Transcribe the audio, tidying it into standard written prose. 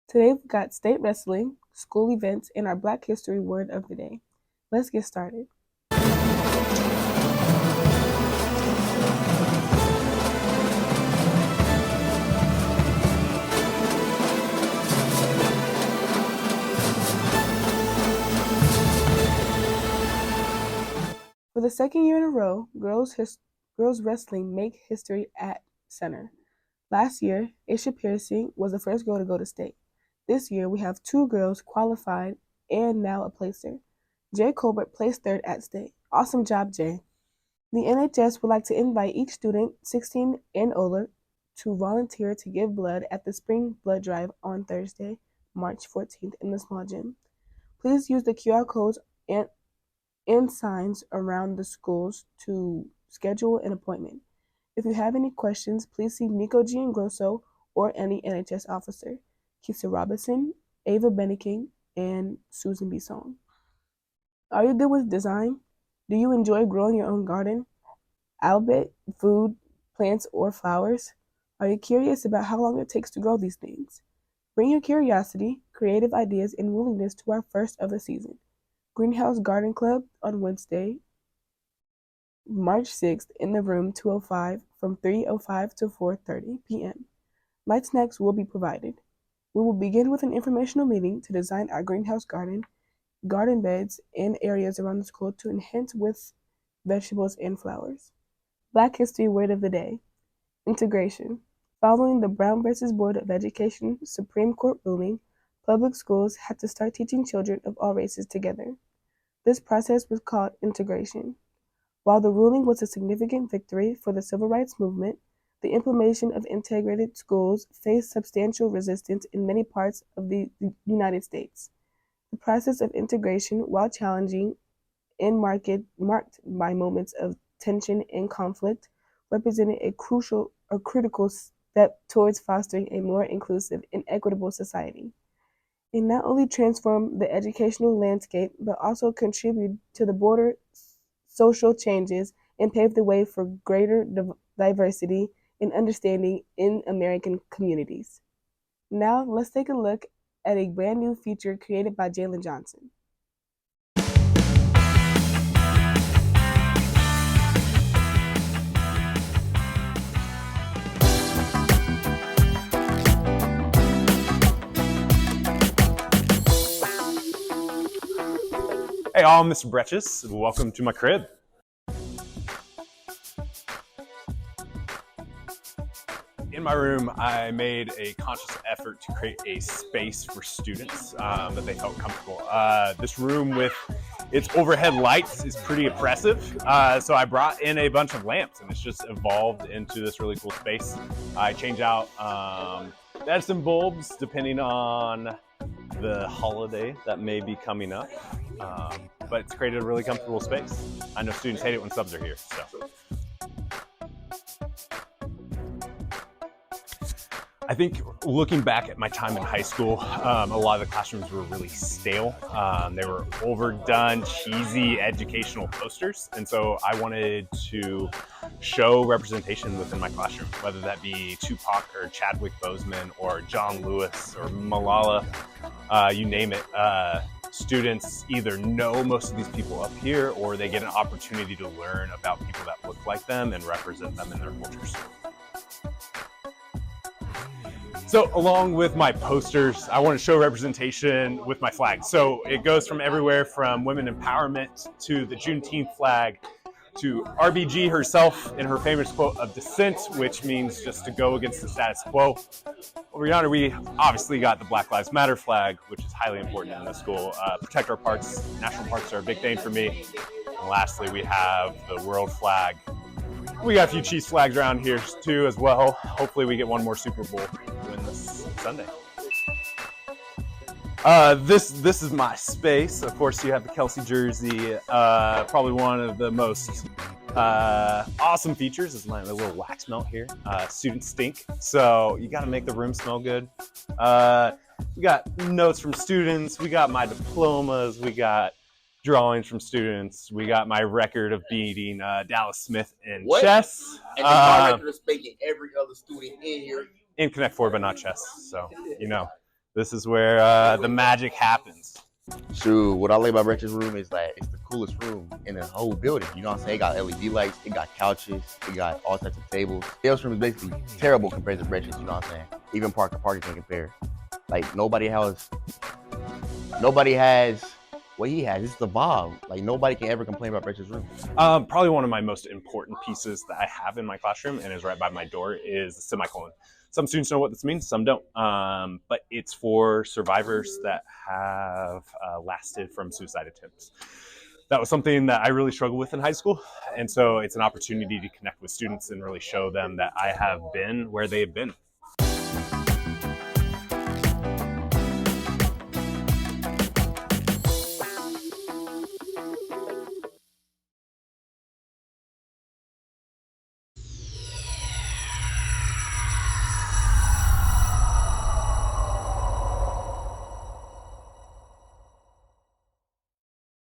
Today we've got state wrestling, school events, and our Black History word of the day. Let's get started. For the second year in a row, girls wrestling make history at center. Last year, Aisha Piercing was the first girl to go to state. This year, we have two girls qualified and now a placer. Jay Colbert placed third at state. Awesome job, Jay. The NHS would like to invite each student 16 and older to volunteer to give blood at the Spring Blood Drive on Thursday, March 14th in the small gym. Please use the QR codes and signs around the schools to schedule an appointment. If you have any questions, please see Nico Giangrosso or any NHS officer, Kisa Robinson, Ava Benneking, and Susan Bisson. Are you good with design? Do you enjoy growing your own garden? Albeit food, plants, or flowers? Are you curious about how long it takes to grow these things? Bring your curiosity, creative ideas, and willingness to our first of the season, Greenhouse Garden Club, on Wednesday, March 6th in the room 205 from 3:05 to 4:30 p.m. Light snacks will be provided. We will begin with an informational meeting to design our greenhouse garden beds, and areas around the school to enhance with vegetables and flowers. Black History Word of the Day: Integration. Following the Brown versus Board of Education Supreme Court ruling, public schools had to start teaching children of all races together. This process was called integration. While the ruling was a significant victory for the civil rights movement, the implementation of integrated schools faced substantial resistance in many parts of the United States. The process of integration, while challenging and marked by moments of tension and conflict, represented a critical step towards fostering a more inclusive and equitable society. It not only transformed the educational landscape, but also contributed to the broader social changes and paved the way for greater diversity and understanding in American communities. Now, let's take a look at a brand new feature created by Jalen Johnson. Hey all, I'm Mr. Bretches. Welcome to my crib. In my room, I made a conscious effort to create a space for students that they felt comfortable. This room with its overhead lights is pretty oppressive, so I brought in a bunch of lamps and it's just evolved into this really cool space. I change out some bulbs depending on the holiday that may be coming up, but it's created a really comfortable space. I know students hate it when subs are here, so. I think looking back at my time in high school, a lot of the classrooms were really stale. They were overdone, cheesy educational posters. And so I wanted to show representation within my classroom, whether that be Tupac or Chadwick Boseman or John Lewis or Malala, you name it. Students either know most of these people up here or they get an opportunity to learn about people that look like them and represent them in their cultures. So along with my posters, I want to show representation with my flag. So it goes from everywhere from women empowerment to the Juneteenth flag to RBG herself in her famous quote of dissent, which means just to go against the status quo. Over yonder, we obviously got the Black Lives Matter flag, which is highly important in the school. Protect our parks. National parks are a big thing for me. And lastly, we have the world flag. We got a few Chiefs flags around here too as well. Hopefully we get one more Super Bowl win this Sunday. This is my space. Of course, you have the Kelsey jersey. Probably one of the most awesome features is my little wax melt here. Students stink, so you got to make the room smell good. We got notes from students. We got my diplomas. We got drawings from students. We got my record of beating Dallas Smith in chess. And my record of spanking every other student in here. In Connect Four, but not chess. So, you know. This is where the magic happens. Shoot, what I like about Wretched's room is that it's the coolest room in the whole building. You know what I'm saying? It got LED lights, it got couches, it got all types of tables. Dale's room is basically terrible compared to Wretched's, you know what I'm saying? Even Parker can't compare. Like nobody has what he has. It's the vibe. Like nobody can ever complain about Wretched's room. Probably one of my most important pieces that I have in my classroom and is right by my door is the semicolon. Some students know what this means, some don't. But it's for survivors that have lasted from suicide attempts. That was something that I really struggled with in high school. And so it's an opportunity to connect with students and really show them that I have been where they've been.